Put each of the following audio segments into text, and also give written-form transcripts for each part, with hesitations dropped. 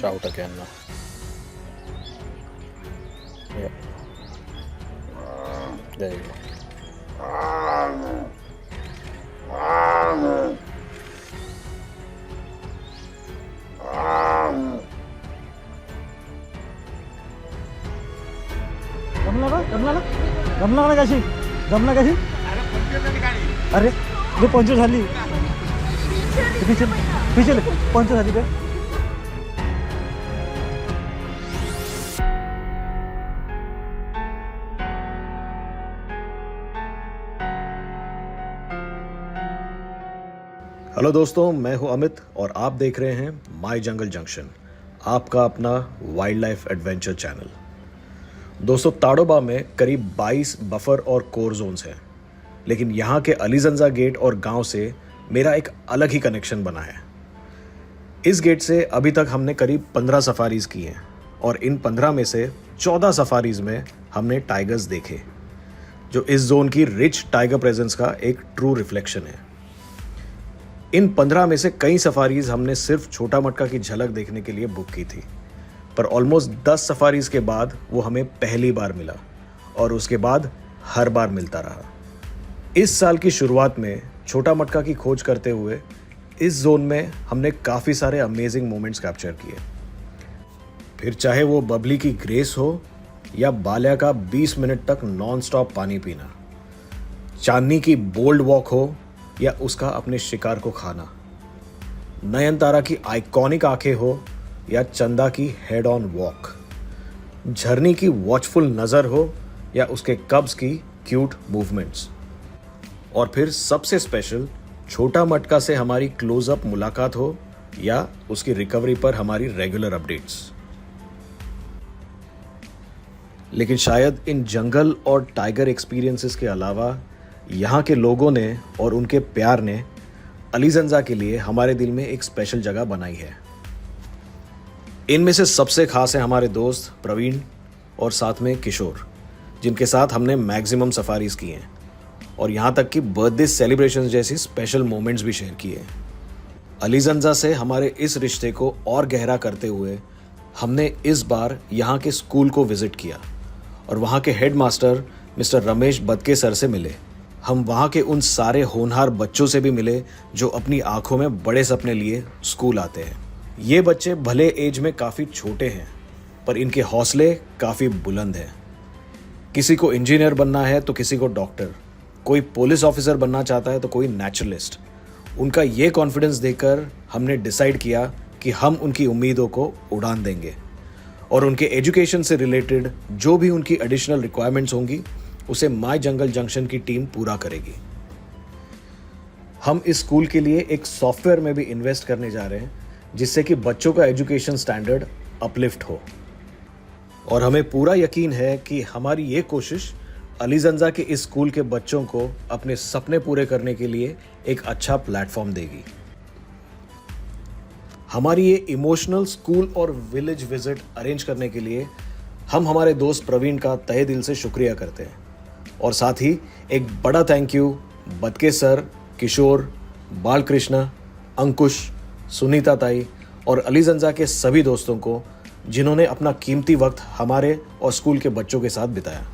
Shout again now. Yeah. There you go. जमला ना कशी जमला कशी अरे ते पंचर झाली पिछले पंचर झाली का हेलो दोस्तों, मैं हूं अमित और आप देख रहे हैं माय जंगल जंक्शन, आपका अपना वाइल्ड लाइफ एडवेंचर चैनल। दोस्तों, ताडोबा में करीब 22 बफर और कोर जोन्स हैं, लेकिन यहाँ के अलीजंजा गेट और गांव से मेरा एक अलग ही कनेक्शन बना है। इस गेट से अभी तक हमने करीब 15 सफारीज की हैं और इन 15 में से 14 सफारीज में हमने टाइगर्स देखे, जो इस जोन की रिच टाइगर प्रेजेंस का एक ट्रू रिफ्लेक्शन है। इन 15 में से कई सफारीज हमने सिर्फ छोटा मटका की झलक देखने के लिए बुक की थी, पर ऑलमोस्ट 10 सफारीज के बाद वो हमें पहली बार मिला और उसके बाद हर बार मिलता रहा। इस साल की शुरुआत में छोटा मटका की खोज करते हुए इस जोन में हमने काफ़ी सारे अमेजिंग मोमेंट्स कैप्चर किए। फिर चाहे वो बबली की ग्रेस हो या बाल्या का 20 मिनट तक नॉन स्टॉप पानी पीना, चांदनी की बोल्ड वॉक हो या उसका अपने शिकार को खाना, नयनतारा की आइकॉनिक आंखें हो या चंदा की हेड ऑन वॉक, झरनी की वॉचफुल नज़र हो या उसके कब्स की क्यूट मूवमेंट्स, और फिर सबसे स्पेशल छोटा मटका से हमारी क्लोजअप मुलाकात हो या उसकी रिकवरी पर हमारी रेगुलर अपडेट्स। लेकिन शायद इन जंगल और टाइगर एक्सपीरियंसेस के अलावा यहाँ के लोगों ने और उनके प्यार ने अलीजंजा के लिए हमारे दिल में एक स्पेशल जगह बनाई है। इनमें से सबसे खास है हमारे दोस्त प्रवीण और साथ में किशोर, जिनके साथ हमने मैक्सिमम सफारीज की हैं और यहाँ तक कि बर्थडे सेलिब्रेशंस जैसी स्पेशल मोमेंट्स भी शेयर किए। अलीजंजा से हमारे इस रिश्ते को और गहरा करते हुए हमने इस बार यहाँ के स्कूल को विजिट किया और वहाँ के हेड मास्टर मिस्टर रमेश बदके सर से मिले। हम वहाँ के उन सारे होनहार बच्चों से भी मिले जो अपनी आंखों में बड़े सपने लिए स्कूल आते हैं। ये बच्चे भले एज में काफ़ी छोटे हैं, पर इनके हौसले काफ़ी बुलंद हैं। किसी को इंजीनियर बनना है तो किसी को डॉक्टर, कोई पुलिस ऑफिसर बनना चाहता है तो कोई नेचुरलिस्ट। उनका ये कॉन्फिडेंस देखकर हमने डिसाइड किया कि हम उनकी उम्मीदों को उड़ान देंगे और उनके एजुकेशन से रिलेटेड जो भी उनकी एडिशनल रिक्वायरमेंट्स होंगी उसे माय जंगल जंक्शन की टीम पूरा करेगी। हम इस स्कूल के लिए एक सॉफ्टवेयर में भी इन्वेस्ट करने जा रहे हैं जिससे कि बच्चों का एजुकेशन स्टैंडर्ड अपलिफ्ट हो, और हमें पूरा यकीन है कि हमारी ये कोशिश अलीजंजा के इस स्कूल के बच्चों को अपने सपने पूरे करने के लिए एक अच्छा प्लेटफॉर्म देगी। हमारी ये इमोशनल स्कूल और विलेज विजिट अरेंज करने के लिए हम हमारे दोस्त प्रवीण का तहे दिल से शुक्रिया करते हैं, और साथ ही एक बड़ा थैंक यू बदके सर, किशोर, बालकृष्ण, अंकुश, सुनीता ताई और अलीजंजा के सभी दोस्तों को जिन्होंने अपना कीमती वक्त हमारे और स्कूल के बच्चों के साथ बिताया।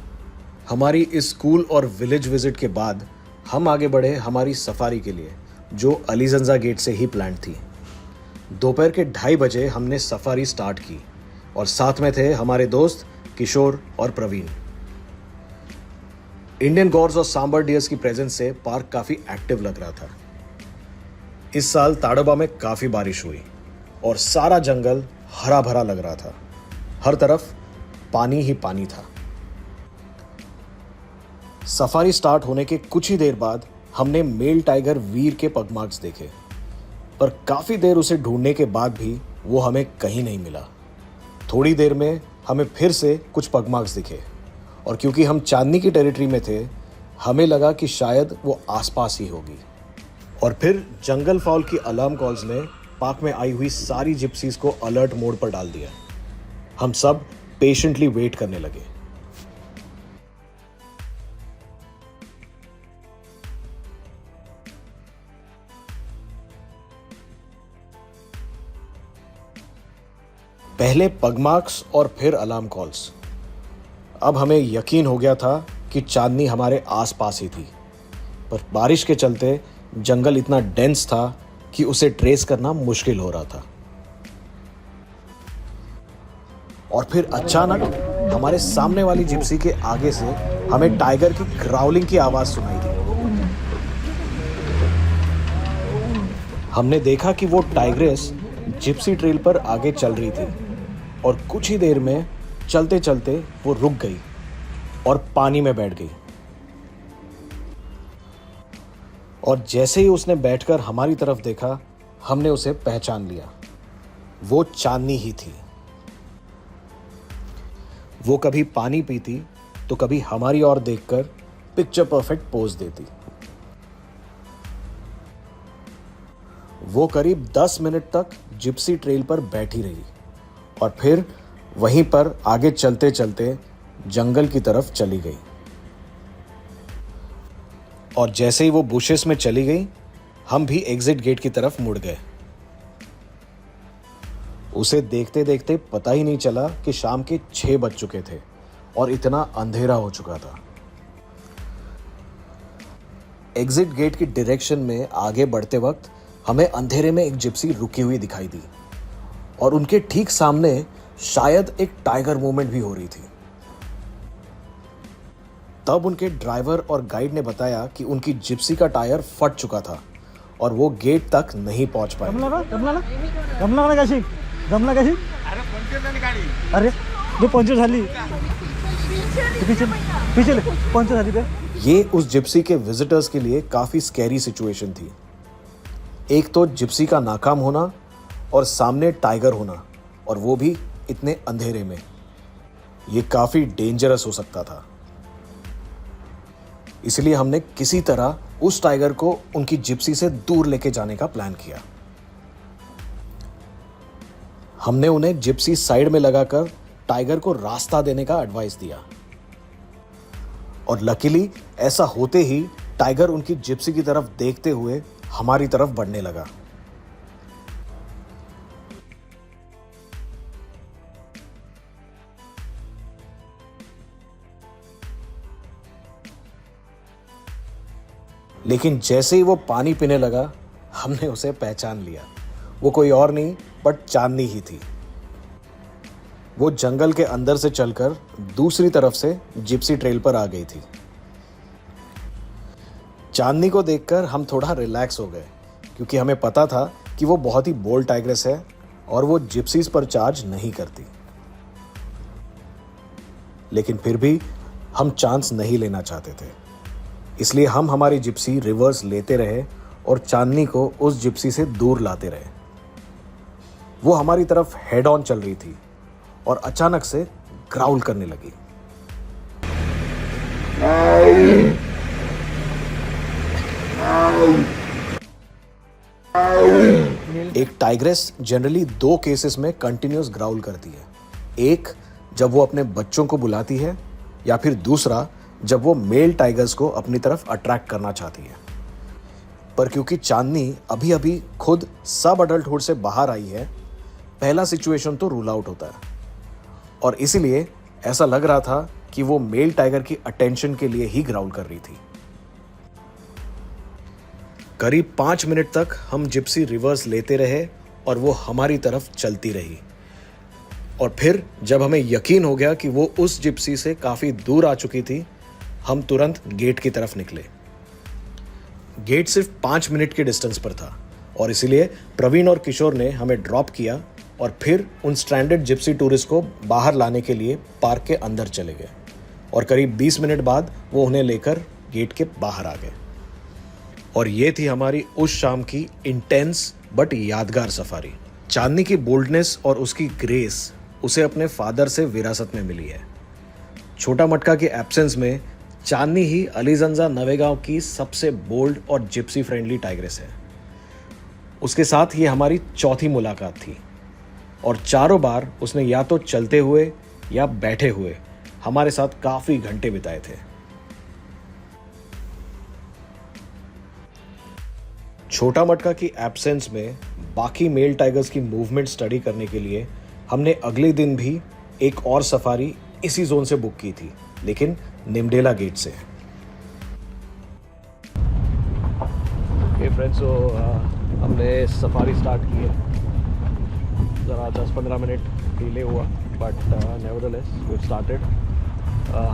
हमारी इस स्कूल और विलेज विजिट के बाद हम आगे बढ़े हमारी सफारी के लिए, जो अलीजंजा गेट से ही प्लान थी। दोपहर के 2:30 बजे हमने सफारी स्टार्ट की और साथ में थे हमारे दोस्त किशोर और प्रवीण। इंडियन गॉर्स और सांबर डियर्स की प्रेजेंस से पार्क काफ़ी एक्टिव लग रहा था। इस साल ताडोबा में काफ़ी बारिश हुई और सारा जंगल हरा भरा लग रहा था। हर तरफ पानी ही पानी था। सफारी स्टार्ट होने के कुछ ही देर बाद हमने मेल टाइगर वीर के पग मार्क्स देखे, पर काफ़ी देर उसे ढूंढने के बाद भी वो हमें कहीं नहीं मिला। थोड़ी देर में हमें फिर से कुछ पग मार्क्स दिखे और क्योंकि हम चांदनी की टेरिटरी में थे, हमें लगा कि शायद वो आसपास ही होगी। और फिर जंगल फाउल की अलार्म कॉल्स ने पार्क में आई हुई सारी जिप्सीज को अलर्ट मोड पर डाल दिया। हम सब पेशेंटली वेट करने लगे। पहले पग मार्क्स और फिर अलार्म कॉल्स। अब हमें यकीन हो गया था कि चांदनी हमारे आसपास ही थी, पर बारिश के चलते जंगल इतना डेंस था कि उसे ट्रेस करना मुश्किल हो रहा था। और फिर अचानक हमारे सामने वाली जिप्सी के आगे से हमें टाइगर की ग्राउलिंग की आवाज सुनाई दी। हमने देखा कि वो टाइग्रेस जिप्सी ट्रेल पर आगे चल रही थी और कुछ ही देर में चलते चलते वो रुक गई और पानी में बैठ गई। और जैसे ही उसने बैठकर हमारी तरफ देखा, हमने उसे पहचान लिया। वो चांदनी ही थी। वो कभी पानी पीती तो कभी हमारी ओर देखकर पिक्चर परफेक्ट पोज देती। वो करीब 10 मिनट तक जिप्सी ट्रेल पर बैठी रही और फिर वहीं पर आगे चलते चलते जंगल की तरफ चली गई। और जैसे ही वो बुशेस में चली गई, हम भी एग्जिट गेट की तरफ मुड़ गए। उसे देखते देखते पता ही नहीं चला कि शाम के 6 बज चुके थे और इतना अंधेरा हो चुका था। एग्जिट गेट की डायरेक्शन में आगे बढ़ते वक्त हमें अंधेरे में एक जिप्सी रुकी हुई दिखाई दी और उनके ठीक सामने शायद एक टाइगर मूवमेंट भी हो रही थी। तब उनके ड्राइवर और गाइड ने बताया कि उनकी जिप्सी का टायर फट चुका था और वो गेट तक नहीं पहुंच पाए। अरे वो पंचर झाली पंचर झाली पे। ये उस जिप्सी के विजिटर्स के लिए काफी स्कैरी सिचुएशन थी। एक तो जिप्सी का नाकाम होना और सामने टाइगर होना, और वो भी इतने अंधेरे में। ये काफी डेंजरस हो सकता था। इसलिए हमने किसी तरह उस टाइगर को उनकी जिप्सी से दूर लेके जाने का प्लान किया। हमने उन्हें जिप्सी साइड में लगाकर टाइगर को रास्ता देने का एडवाइस दिया और लकीली ऐसा होते ही टाइगर उनकी जिप्सी की तरफ देखते हुए हमारी तरफ बढ़ने लगा। लेकिन जैसे ही वो पानी पीने लगा, हमने उसे पहचान लिया। वो कोई और नहीं बट चांदनी ही थी। वो जंगल के अंदर से चलकर दूसरी तरफ से जिप्सी ट्रेल पर आ गई थी। चांदनी को देखकर हम थोड़ा रिलैक्स हो गए, क्योंकि हमें पता था कि वो बहुत ही बोल्ड टाइग्रेस है और वो जिप्सीज पर चार्ज नहीं करती। लेकिन फिर भी हम चांस नहीं लेना चाहते थे, इसलिए हम हमारी जिप्सी रिवर्स लेते रहे और चांदनी को उस जिप्सी से दूर लाते रहे। वो हमारी तरफ हेड ऑन चल रही थी और अचानक से ग्राउल करने लगी। एक टाइग्रेस जनरली 2 केसेस में कंटिन्यूअस ग्राउल करती है। एक जब वो अपने बच्चों को बुलाती है, या फिर दूसरा जब वो मेल टाइगर्स को अपनी तरफ अट्रैक्ट करना चाहती है। पर क्योंकि चांदनी अभी अभी खुद सब अडल्टहुड से बाहर आई है, पहला सिचुएशन तो रूल आउट होता है और इसीलिए ऐसा लग रहा था कि वो मेल टाइगर की अटेंशन के लिए ही ग्राउल कर रही थी। करीब 5 मिनट तक हम जिप्सी रिवर्स लेते रहे और वो हमारी तरफ चलती रही। और फिर जब हमें यकीन हो गया कि वो उस जिप्सी से काफी दूर आ चुकी थी, हम तुरंत गेट की तरफ निकले। गेट सिर्फ 5 मिनट के डिस्टेंस पर था और इसीलिए प्रवीण और किशोर ने हमें ड्रॉप किया और फिर उन स्ट्रैंडेड जिप्सी टूरिस्ट को बाहर लाने के लिए पार्क के अंदर चले गए और करीब 20 मिनट बाद वो उन्हें लेकर गेट के बाहर आ गए। और ये थी हमारी उस शाम की इंटेंस बट यादगार सफारी। चांदनी की बोल्डनेस और उसकी ग्रेस उसे अपने फादर से विरासत में मिली है। छोटा मटका के एब्सेंस में चांदनी ही अलीजंजा नवेगांव की सबसे बोल्ड और जिप्सी फ्रेंडली टाइग्रेस है। उसके साथ ये हमारी चौथी मुलाकात थी और चारों बार उसने या तो चलते हुए या बैठे हुए हमारे साथ काफी घंटे बिताए थे। छोटा मटका की एब्सेंस में बाकी मेल टाइगर्स की मूवमेंट स्टडी करने के लिए हमने अगले दिन भी एक और सफारी इसी जोन से बुक की थी, लेकिन निमडेला गेट से। फ्रेंड्स, हमने सफारी स्टार्ट की है। ज़रा 10-15 मिनट डिले हुआ, बट नेवरदलेस वी स्टार्टेड।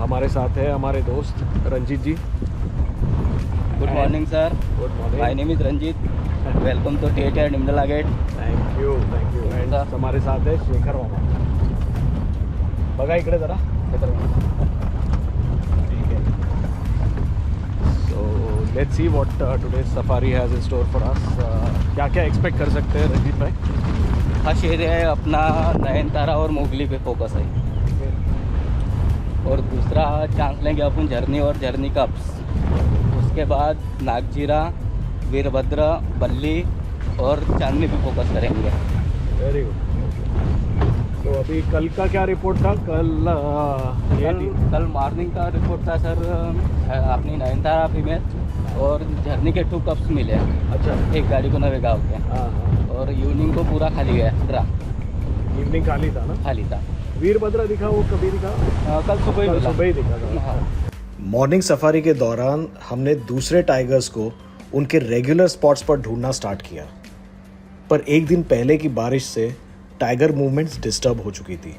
हमारे साथ है हमारे दोस्त रंजीत जी। Good morning, sir. Good morning. My name is Ranjit. Welcome to Theatre Nimdala Gate. Thank you and sir. हमारे साथ है शेखर मामा। बघा इकडे जरा। ठीक है। So let's see what today's safari has in store for us. क्या क्या एक्सपेक्ट कर सकते हैं रंजीत भाई? फर्स्ट एरिया है अपना नयनतारा और मोगली पे फोकस है, और दूसरा चांस लेंगे अपन झरनी और झरनी कप्स। उसके बाद नागजीरा, वीरभद्र, बल्ली और चांदनी पे फोकस करेंगे। Very good. तो अभी कल का क्या रिपोर्ट था? कल मॉर्निंग का रिपोर्ट था सर, अपनी नयनतारा फीमेल और झरनी के 2 कप्स मिले। अच्छा। एक गाड़ी को नवे गाँव के, हाँ, और इवनिंग को पूरा खाली गया ड्रा, इवनिंग खाली था ना? खाली था। वीरभद्र दिखा, वो कभी दिखा? कल सुबह ही मिला। सुबह ही दिखा था। हाँ। मॉर्निंग सफारी के दौरान हमने दूसरे टाइगर्स को उनके रेगुलर स्पॉट्स पर ढूंढना स्टार्ट किया, पर एक दिन पहले की बारिश से टाइगर मूवमेंट्स डिस्टर्ब हो चुकी थी।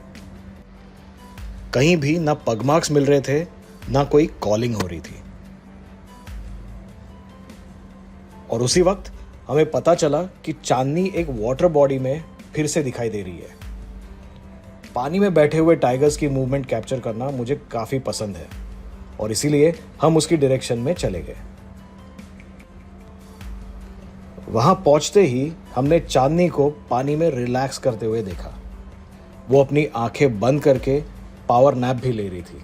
कहीं भी ना पगमार्क्स मिल रहे थे, ना कोई कॉलिंग हो रही थी। और उसी वक्त हमें पता चला कि चांदनी एक वाटर बॉडी में फिर से दिखाई दे रही है। पानी में बैठे हुए टाइगर्स की मूवमेंट कैप्चर करना मुझे काफी पसंद है और इसीलिए हम उसकी डायरेक्शन में चले गए। वहां पहुंचते ही हमने चांदनी को पानी में रिलैक्स करते हुए देखा। वो अपनी आंखें बंद करके पावर नैप भी ले रही थी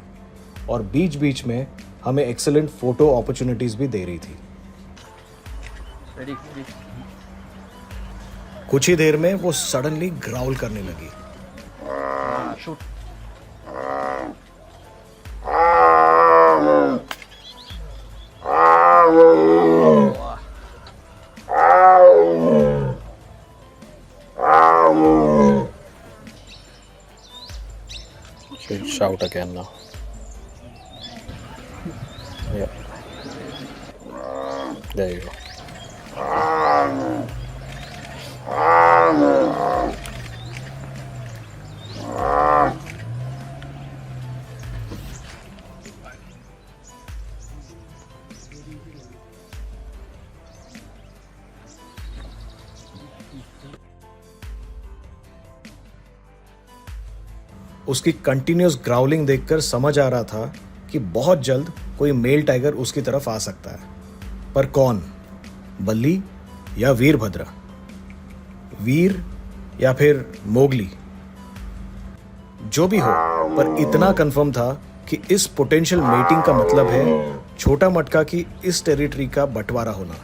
और बीच बीच में हमें एक्सीलेंट फोटो अपॉर्चुनिटीज भी दे रही थी। कुछ ही देर में वो सडनली ग्राउल करने लगी। Should shout again now. Yeah. There you go. उसकी कंटिन्यूस ग्राउलिंग देखकर समझ आ रहा था कि बहुत जल्द कोई मेल टाइगर उसकी तरफ आ सकता है, पर कौन? बल्ली या वीरभद्र? वीर या फिर मोगली? जो भी हो, पर इतना कंफर्म था कि इस पोटेंशियल मेटिंग का मतलब है छोटा मटका की इस टेरिटरी का बंटवारा होना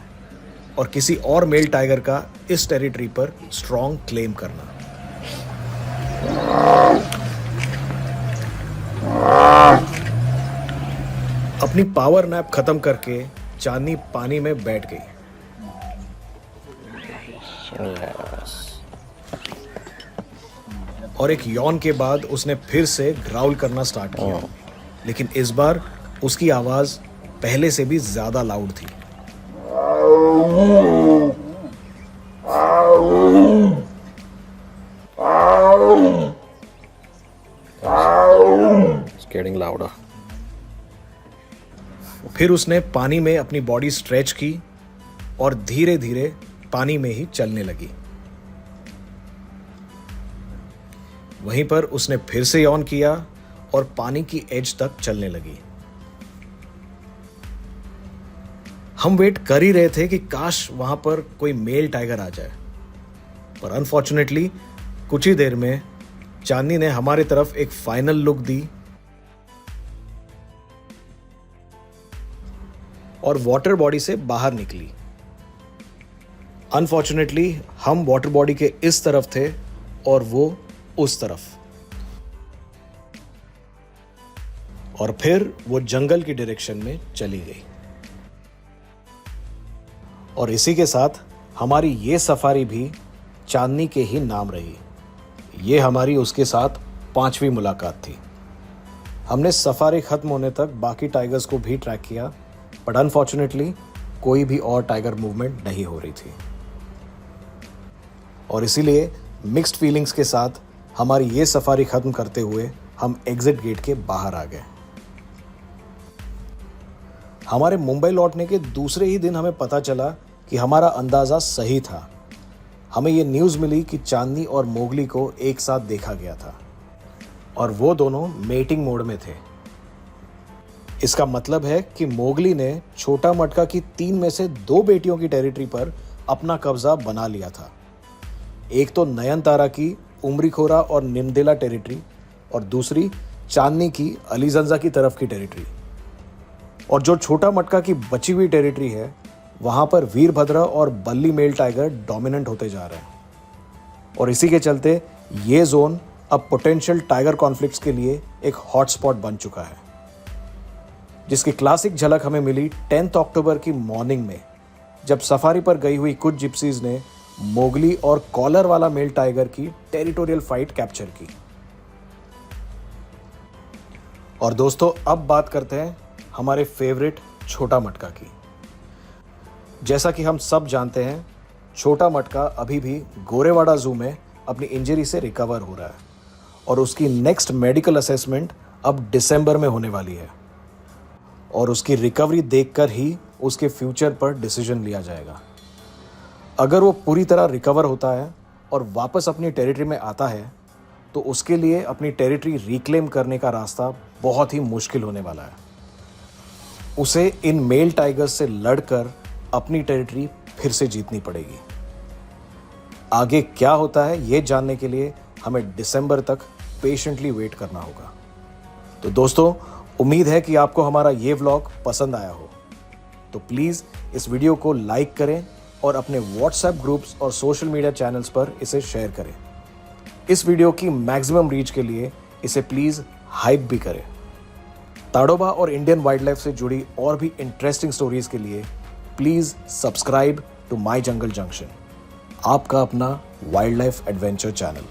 और किसी और मेल टाइगर का इस टेरिटरी पर स्ट्रॉन्ग क्लेम करना। अपनी पावर नैप खत्म करके चांदनी पानी में बैठ गई। Yes. और एक यौन के बाद उसने फिर से ग्राउल करना स्टार्ट किया, लेकिन इस बार उसकी आवाज पहले से भी ज्यादा लाउड थी। It's getting louder. फिर उसने पानी में अपनी बॉडी स्ट्रेच की और धीरे धीरे पानी में ही चलने लगी। वहीं पर उसने फिर से ऑन किया और पानी की एज तक चलने लगी। हम वेट कर ही रहे थे कि काश वहां पर कोई मेल टाइगर आ जाए, पर अनफॉर्चुनेटली कुछ ही देर में चांदनी ने हमारी तरफ एक फाइनल लुक दी और वाटर बॉडी से बाहर निकली। अनफॉर्चुनेटली हम वाटर बॉडी के इस तरफ थे और वो उस तरफ, और फिर वो जंगल की डायरेक्शन में चली गई। और इसी के साथ हमारी ये सफारी भी चांदनी के ही नाम रही। ये हमारी उसके साथ 5वीं मुलाकात थी। हमने सफारी खत्म होने तक बाकी टाइगर्स को भी ट्रैक किया, बट अनफॉर्चुनेटली कोई भी और टाइगर मूवमेंट नहीं हो रही थी। और इसीलिए मिक्स्ड फीलिंग्स के साथ हमारी ये सफारी खत्म करते हुए हम एग्जिट गेट के बाहर आ गए। हमारे मुंबई लौटने के दूसरे ही दिन हमें पता चला कि हमारा अंदाज़ा सही था। हमें ये न्यूज़ मिली कि चांदनी और मोगली को एक साथ देखा गया था और वो दोनों मेटिंग मोड में थे। इसका मतलब है कि मोगली ने छोटा मटका की 3 में से 2 बेटियों की टेरिटरी पर अपना कब्जा बना लिया था। एक तो नयनतारा की उमरीखोरा और निमदेला टेरिटरी और दूसरी चांदनी की अलीजंजा की तरफ की टेरिटरी। और जो छोटा मटका की बची हुई टेरिटरी है वहां पर वीरभद्र और बल्ली मेल टाइगर डोमिनेंट होते जा रहे हैं। और इसी के चलते ये जोन अब पोटेंशियल टाइगर कॉन्फ्लिक्ट्स के लिए एक हॉटस्पॉट बन चुका है, जिसकी क्लासिक झलक हमें मिली 10 अक्टूबर की मॉर्निंग में, जब सफारी पर गई हुई कुछ जिप्सीज ने मोगली और कॉलर वाला मेल टाइगर की टेरिटोरियल फाइट कैप्चर की। और दोस्तों अब बात करते हैं हमारे फेवरेट छोटा मटका की। जैसा कि हम सब जानते हैं, छोटा मटका अभी भी गोरेवाड़ा जू में अपनी इंजरी से रिकवर हो रहा है और उसकी नेक्स्ट मेडिकल असेसमेंट अब दिसंबर में होने वाली है। और उसकी रिकवरी देखकर ही उसके फ्यूचर पर डिसीजन लिया जाएगा। अगर वो पूरी तरह रिकवर होता है और वापस अपनी टेरिटरी में आता है तो उसके लिए अपनी टेरिटरी रिक्लेम करने का रास्ता बहुत ही मुश्किल होने वाला है। उसे इन मेल टाइगर्स से लड़कर अपनी टेरिटरी फिर से जीतनी पड़ेगी। आगे क्या होता है ये जानने के लिए हमें दिसंबर तक पेशेंटली वेट करना होगा। तो दोस्तों, उम्मीद है कि आपको हमारा ये व्लॉग पसंद आया हो। तो प्लीज़ इस वीडियो को लाइक करें और अपने व्हाट्सएप ग्रुप्स और सोशल मीडिया चैनल्स पर इसे शेयर करें। इस वीडियो की मैक्सिमम रीच के लिए इसे प्लीज़ हाइप भी करें। ताडोबा और इंडियन वाइल्ड लाइफ से जुड़ी और भी इंटरेस्टिंग स्टोरीज के लिए please subscribe to my Jungle Junction, आपका अपना वाइल्ड लाइफ एडवेंचर चैनल।